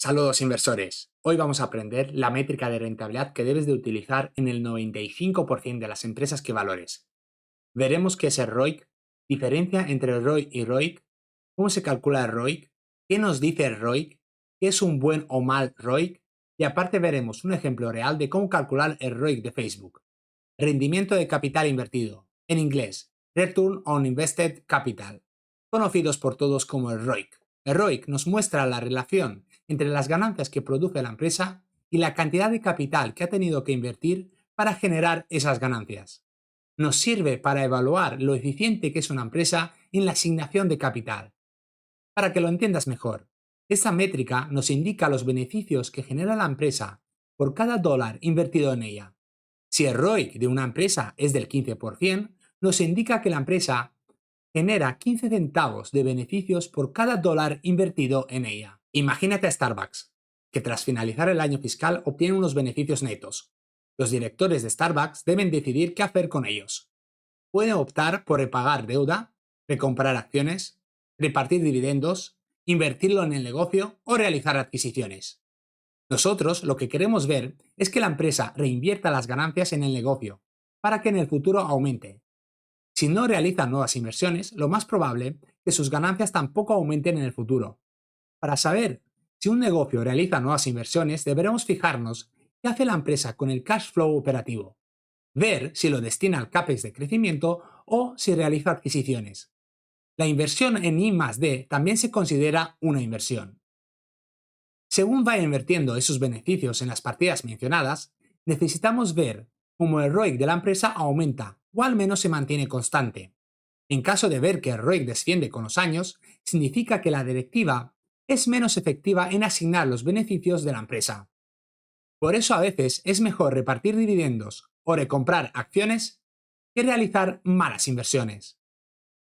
Saludos inversores. Hoy vamos a aprender la métrica de rentabilidad que debes de utilizar en el 95% de las empresas que valores. Veremos qué es el ROIC, diferencia entre el ROI y ROIC, cómo se calcula el ROIC, qué nos dice el ROIC, qué es un buen o mal ROIC, y aparte veremos un ejemplo real de cómo calcular el ROIC de Facebook. Rendimiento de capital invertido, en inglés, Return on Invested Capital, conocidos por todos como el ROIC. El ROIC nos muestra la relación entre las ganancias que produce la empresa y la cantidad de capital que ha tenido que invertir para generar esas ganancias. Nos sirve para evaluar lo eficiente que es una empresa en la asignación de capital. Para que lo entiendas mejor, esta métrica nos indica los beneficios que genera la empresa por cada dólar invertido en ella. Si el ROIC de una empresa es del 15%, nos indica que la empresa genera 15 centavos de beneficios por cada dólar invertido en ella. Imagínate a Starbucks, que tras finalizar el año fiscal obtiene unos beneficios netos. Los directores de Starbucks deben decidir qué hacer con ellos. Pueden optar por repagar deuda, recomprar acciones, repartir dividendos, invertirlo en el negocio o realizar adquisiciones. Nosotros lo que queremos ver es que la empresa reinvierta las ganancias en el negocio, para que en el futuro aumente. Si no realiza nuevas inversiones, lo más probable es que sus ganancias tampoco aumenten en el futuro. Para saber si un negocio realiza nuevas inversiones, deberemos fijarnos qué hace la empresa con el cash flow operativo, ver si lo destina al CAPEX de crecimiento o si realiza adquisiciones. La inversión en I+D también se considera una inversión. Según vaya invirtiendo esos beneficios en las partidas mencionadas, necesitamos ver cómo el ROIC de la empresa aumenta o al menos se mantiene constante. En caso de ver que el ROIC desciende con los años, significa que la directiva es menos efectiva en asignar los beneficios de la empresa. Por eso a veces es mejor repartir dividendos o recomprar acciones que realizar malas inversiones.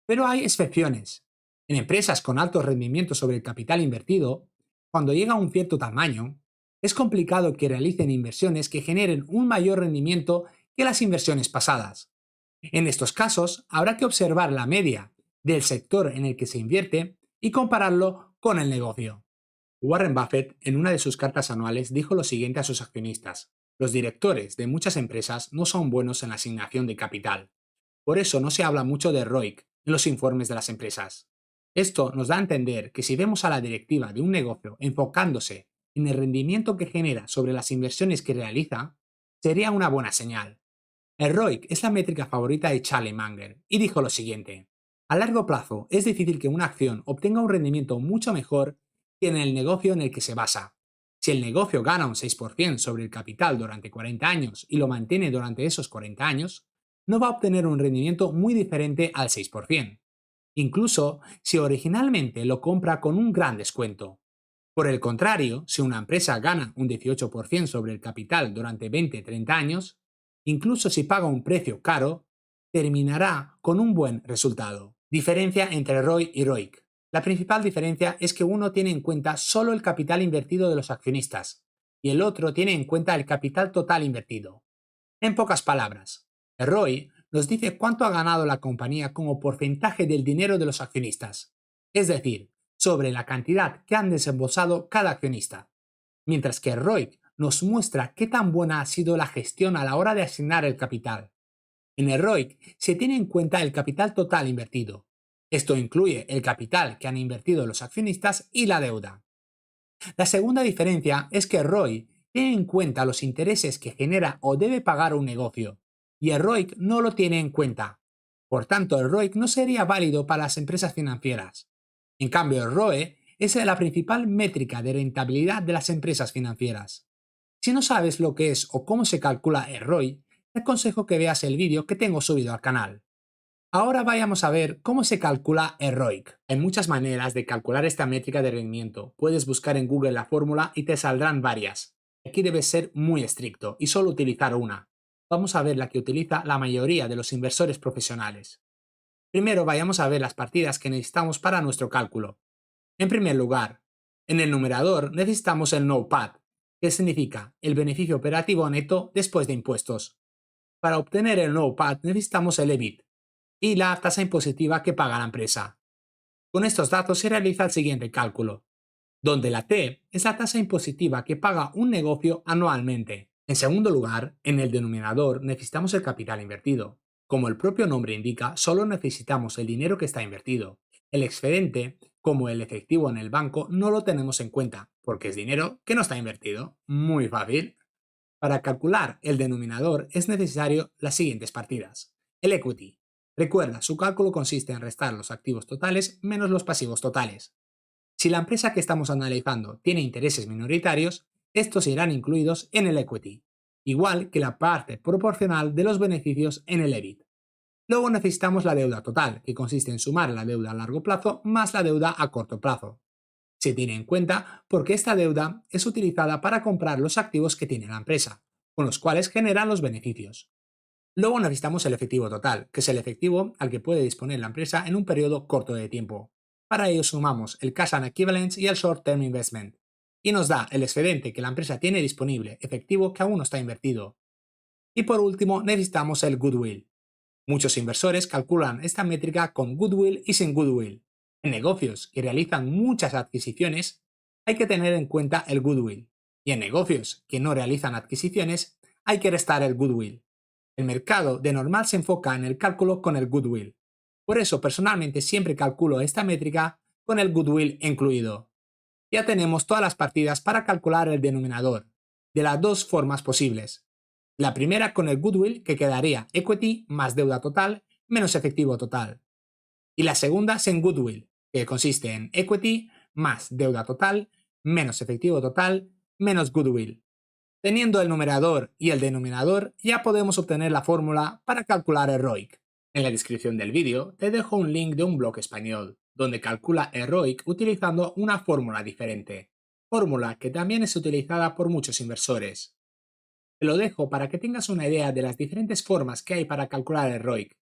Pero hay excepciones. En empresas con altos rendimientos sobre el capital invertido, cuando llega a un cierto tamaño, es complicado que realicen inversiones que generen un mayor rendimiento que las inversiones pasadas. En estos casos, habrá que observar la media del sector en el que se invierte y compararlo con el negocio. Warren Buffett, en una de sus cartas anuales, dijo lo siguiente a sus accionistas: los directores de muchas empresas no son buenos en la asignación de capital. Por eso no se habla mucho de ROIC en los informes de las empresas. Esto nos da a entender que si vemos a la directiva de un negocio enfocándose en el rendimiento que genera sobre las inversiones que realiza, sería una buena señal. El ROIC es la métrica favorita de Charlie Munger y dijo lo siguiente: a largo plazo es difícil que una acción obtenga un rendimiento mucho mejor que en el negocio en el que se basa. Si el negocio gana un 6% sobre el capital durante 40 años y lo mantiene durante esos 40 años, no va a obtener un rendimiento muy diferente al 6%, incluso si originalmente lo compra con un gran descuento. Por el contrario, si una empresa gana un 18% sobre el capital durante 20-30 años, incluso si paga un precio caro, terminará con un buen resultado. Diferencia entre ROI y ROIC. La principal diferencia es que uno tiene en cuenta solo el capital invertido de los accionistas y el otro tiene en cuenta el capital total invertido. En pocas palabras, el ROI nos dice cuánto ha ganado la compañía como porcentaje del dinero de los accionistas, es decir, sobre la cantidad que han desembolsado cada accionista, mientras que el ROIC nos muestra qué tan buena ha sido la gestión a la hora de asignar el capital. En el ROIC se tiene en cuenta el capital total invertido. Esto incluye el capital que han invertido los accionistas y la deuda. La segunda diferencia es que el ROI tiene en cuenta los intereses que genera o debe pagar un negocio, y el ROIC no lo tiene en cuenta. Por tanto, el ROIC no sería válido para las empresas financieras. En cambio, el ROE es la principal métrica de rentabilidad de las empresas financieras. Si no sabes lo que es o cómo se calcula el ROI, te aconsejo que veas el vídeo que tengo subido al canal. Ahora vayamos a ver cómo se calcula el ROIC. Hay muchas maneras de calcular esta métrica de rendimiento. Puedes buscar en Google la fórmula y te saldrán varias. Aquí debes ser muy estricto y solo utilizar una. Vamos a ver la que utiliza la mayoría de los inversores profesionales. Primero vayamos a ver las partidas que necesitamos para nuestro cálculo. En primer lugar, en el numerador necesitamos el NOPAT, que significa el beneficio operativo neto después de impuestos. Para obtener el NOPAT necesitamos el EBIT y la tasa impositiva que paga la empresa. Con estos datos se realiza el siguiente cálculo: donde la T es la tasa impositiva que paga un negocio anualmente. En segundo lugar, en el denominador necesitamos el capital invertido. Como el propio nombre indica, solo necesitamos el dinero que está invertido. El excedente, como el efectivo en el banco, no lo tenemos en cuenta, porque es dinero que no está invertido. Muy fácil. Para calcular el denominador es necesario las siguientes partidas. El equity. Recuerda, su cálculo consiste en restar los activos totales menos los pasivos totales. Si la empresa que estamos analizando tiene intereses minoritarios, estos irán incluidos en el equity, igual que la parte proporcional de los beneficios en el EBIT. Luego necesitamos la deuda total, que consiste en sumar la deuda a largo plazo más la deuda a corto plazo. Se tiene en cuenta porque esta deuda es utilizada para comprar los activos que tiene la empresa, con los cuales generan los beneficios. Luego necesitamos el efectivo total, que es el efectivo al que puede disponer la empresa en un periodo corto de tiempo. Para ello sumamos el cash and equivalents y el short term investment, y nos da el excedente que la empresa tiene disponible, efectivo que aún no está invertido. Y por último necesitamos el goodwill. Muchos inversores calculan esta métrica con goodwill y sin goodwill. En negocios que realizan muchas adquisiciones, hay que tener en cuenta el goodwill, y en negocios que no realizan adquisiciones, hay que restar el goodwill. El mercado de normal se enfoca en el cálculo con el goodwill. Por eso personalmente siempre calculo esta métrica con el goodwill incluido. Ya tenemos todas las partidas para calcular el denominador, de las dos formas posibles. La primera con el goodwill, que quedaría equity más deuda total menos efectivo total. Y la segunda sin goodwill, que consiste en equity más deuda total menos efectivo total menos goodwill. Teniendo el numerador y el denominador, ya podemos obtener la fórmula para calcular el ROIC. En la descripción del vídeo te dejo un link de un blog español, donde calcula el ROIC utilizando una fórmula diferente, fórmula que también es utilizada por muchos inversores. Te lo dejo para que tengas una idea de las diferentes formas que hay para calcular el ROIC,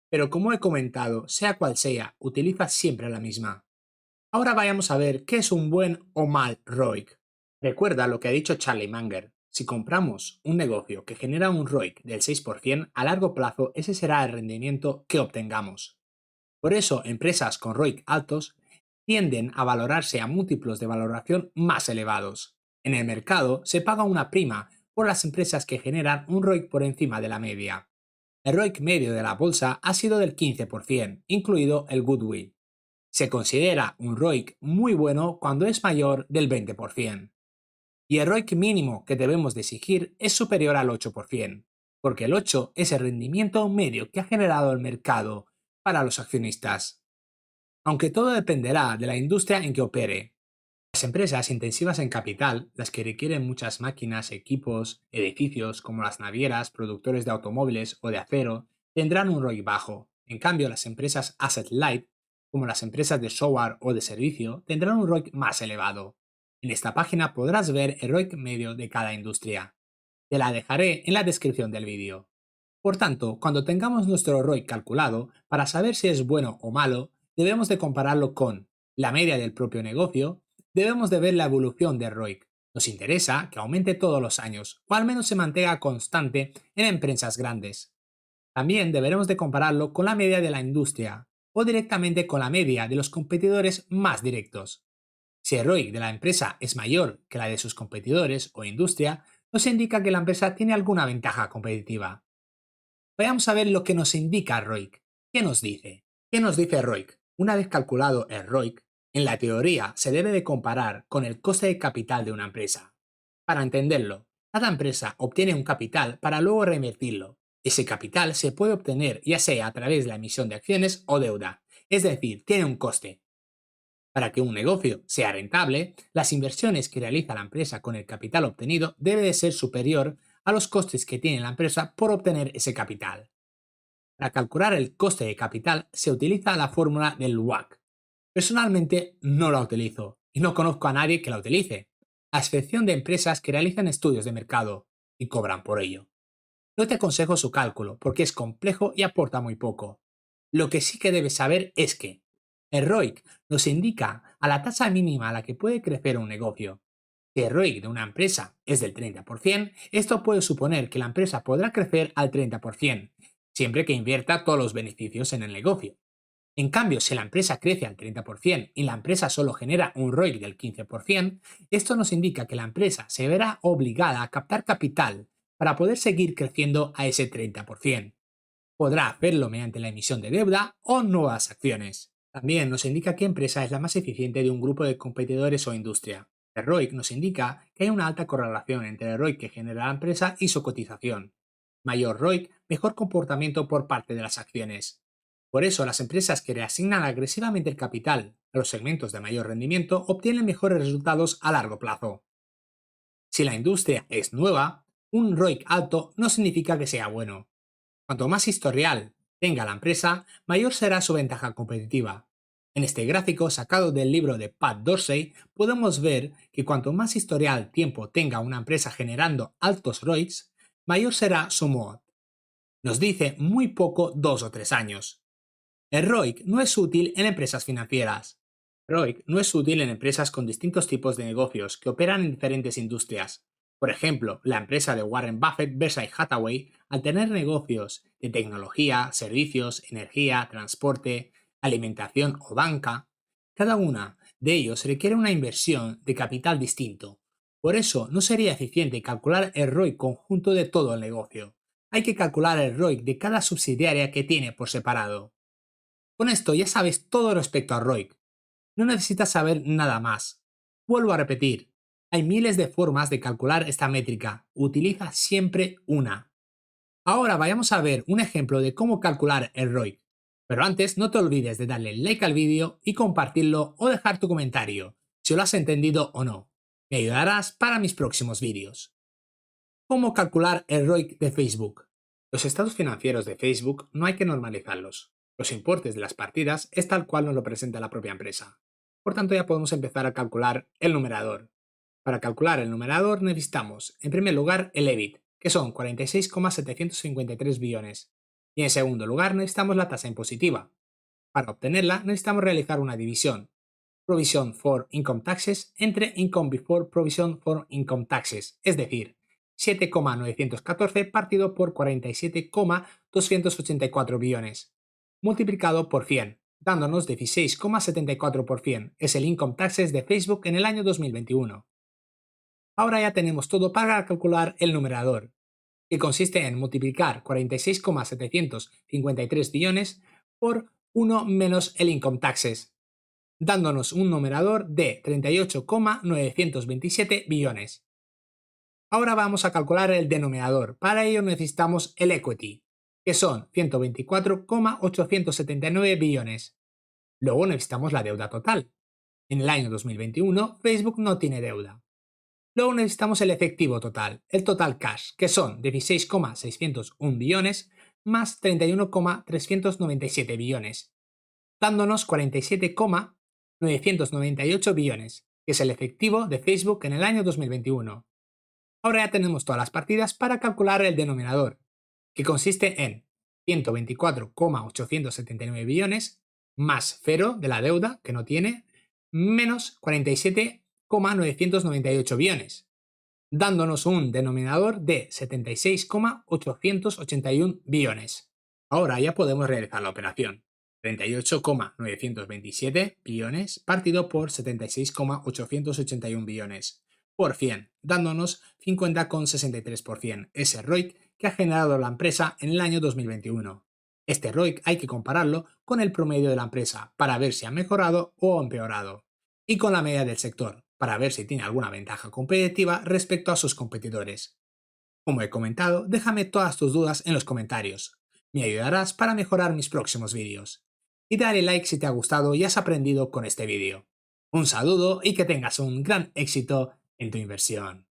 pero como he comentado, sea cual sea, utiliza siempre la misma. Ahora vayamos a ver qué es un buen o mal ROIC. Recuerda lo que ha dicho Charlie Munger. Si compramos un negocio que genera un ROIC del 6%, a largo plazo ese será el rendimiento que obtengamos. Por eso, empresas con ROIC altos tienden a valorarse a múltiplos de valoración más elevados. En el mercado se paga una prima por las empresas que generan un ROIC por encima de la media. El ROIC medio de la bolsa ha sido del 15%, incluido el goodwill. Se considera un ROIC muy bueno cuando es mayor del 20%. Y el ROIC mínimo que debemos de exigir es superior al 8%, porque el 8 es el rendimiento medio que ha generado el mercado para los accionistas. Aunque todo dependerá de la industria en que opere. Las empresas intensivas en capital, las que requieren muchas máquinas, equipos, edificios como las navieras, productores de automóviles o de acero, tendrán un ROIC bajo. En cambio, las empresas asset light, como las empresas de software o de servicio, tendrán un ROIC más elevado. En esta página podrás ver el ROIC medio de cada industria. Te la dejaré en la descripción del vídeo. Por tanto, cuando tengamos nuestro ROIC calculado, para saber si es bueno o malo, debemos de compararlo con la media del propio negocio. Debemos de ver la evolución del ROIC. Nos interesa que aumente todos los años, o al menos se mantenga constante en empresas grandes. También deberemos de compararlo con la media de la industria, o directamente con la media de los competidores más directos. Si el ROIC de la empresa es mayor que la de sus competidores o industria, nos indica que la empresa tiene alguna ventaja competitiva. Vayamos a ver lo que nos indica ROIC. ¿Qué nos dice? ¿Qué nos dice ROIC? Una vez calculado el ROIC, en la teoría se debe de comparar con el coste de capital de una empresa. Para entenderlo, cada empresa obtiene un capital para luego reinvertirlo. Ese capital se puede obtener ya sea a través de la emisión de acciones o deuda, es decir, tiene un coste. Para que un negocio sea rentable, las inversiones que realiza la empresa con el capital obtenido debe de ser superior a los costes que tiene la empresa por obtener ese capital. Para calcular el coste de capital se utiliza la fórmula del WACC. Personalmente no la utilizo y no conozco a nadie que la utilice, a excepción de empresas que realizan estudios de mercado y cobran por ello. No te aconsejo su cálculo porque es complejo y aporta muy poco. Lo que sí que debes saber es que el ROIC nos indica a la tasa mínima a la que puede crecer un negocio. Si el ROIC de una empresa es del 30%, esto puede suponer que la empresa podrá crecer al 30%, siempre que invierta todos los beneficios en el negocio. En cambio, si la empresa crece al 30% y la empresa solo genera un ROIC del 15%, esto nos indica que la empresa se verá obligada a captar capital para poder seguir creciendo a ese 30%. Podrá hacerlo mediante la emisión de deuda o nuevas acciones. También nos indica qué empresa es la más eficiente de un grupo de competidores o industria. El ROIC nos indica que hay una alta correlación entre el ROIC que genera la empresa y su cotización. Mayor ROIC, mejor comportamiento por parte de las acciones. Por eso, las empresas que reasignan agresivamente el capital a los segmentos de mayor rendimiento obtienen mejores resultados a largo plazo. Si la industria es nueva, un ROIC alto no significa que sea bueno. Cuanto más historial tenga la empresa, mayor será su ventaja competitiva. En este gráfico sacado del libro de Pat Dorsey, podemos ver que cuanto más historial tiempo tenga una empresa generando altos ROICs, mayor será su MOAT. Nos dice muy poco 2 o 3 años. El ROIC no es útil en empresas financieras. ROIC no es útil en empresas con distintos tipos de negocios que operan en diferentes industrias. Por ejemplo, la empresa de Warren Buffett, Berkshire Hathaway, al tener negocios de tecnología, servicios, energía, transporte, alimentación o banca, cada una de ellos requiere una inversión de capital distinto. Por eso, no sería eficiente calcular el ROIC conjunto de todo el negocio. Hay que calcular el ROIC de cada subsidiaria que tiene por separado. Con esto ya sabes todo respecto a ROIC. No necesitas saber nada más. Vuelvo a repetir, hay miles de formas de calcular esta métrica. Utiliza siempre una. Ahora vayamos a ver un ejemplo de cómo calcular el ROIC. Pero antes no te olvides de darle like al vídeo y compartirlo o dejar tu comentario, si lo has entendido o no. Me ayudarás para mis próximos vídeos. ¿Cómo calcular el ROIC de Facebook? Los estados financieros de Facebook no hay que normalizarlos. Los importes de las partidas es tal cual nos lo presenta la propia empresa. Por tanto, ya podemos empezar a calcular el numerador. Para calcular el numerador necesitamos, en primer lugar, el EBIT, que son 46,753 billones. Y en segundo lugar, necesitamos la tasa impositiva. Para obtenerla, necesitamos realizar una división. Provision for Income Taxes entre Income Before Provision for Income Taxes, es decir, 7,914 partido por 47,284 billones, multiplicado por 100, dándonos 16,74%. Es el Income Taxes de Facebook en el año 2021. Ahora ya tenemos todo para calcular el numerador, que consiste en multiplicar 46,753 billones por 1 menos el Income Taxes, dándonos un numerador de 38,927 billones. Ahora vamos a calcular el denominador. Para ello necesitamos el equity, que son 124,879 billones. Luego necesitamos la deuda total. En el año 2021, Facebook no tiene deuda. Luego necesitamos el efectivo total, el total cash, que son 16,601 billones más 31,397 billones, dándonos 47,998 billones, que es el efectivo de Facebook en el año 2021. Ahora ya tenemos todas las partidas para calcular el denominador, que consiste en 124,879 billones más 0 de la deuda, que no tiene, menos 47,998 billones, dándonos un denominador de 76,881 billones. Ahora ya podemos realizar la operación. 38,927 billones partido por 76,881 billones por 100, dándonos 50,63%, ese ROIC que ha generado la empresa en el año 2021. Este ROIC hay que compararlo con el promedio de la empresa para ver si ha mejorado o empeorado, y con la media del sector para ver si tiene alguna ventaja competitiva respecto a sus competidores. Como he comentado, déjame todas tus dudas en los comentarios. Me ayudarás para mejorar mis próximos vídeos. Y dale like si te ha gustado y has aprendido con este vídeo. Un saludo y que tengas un gran éxito en tu inversión.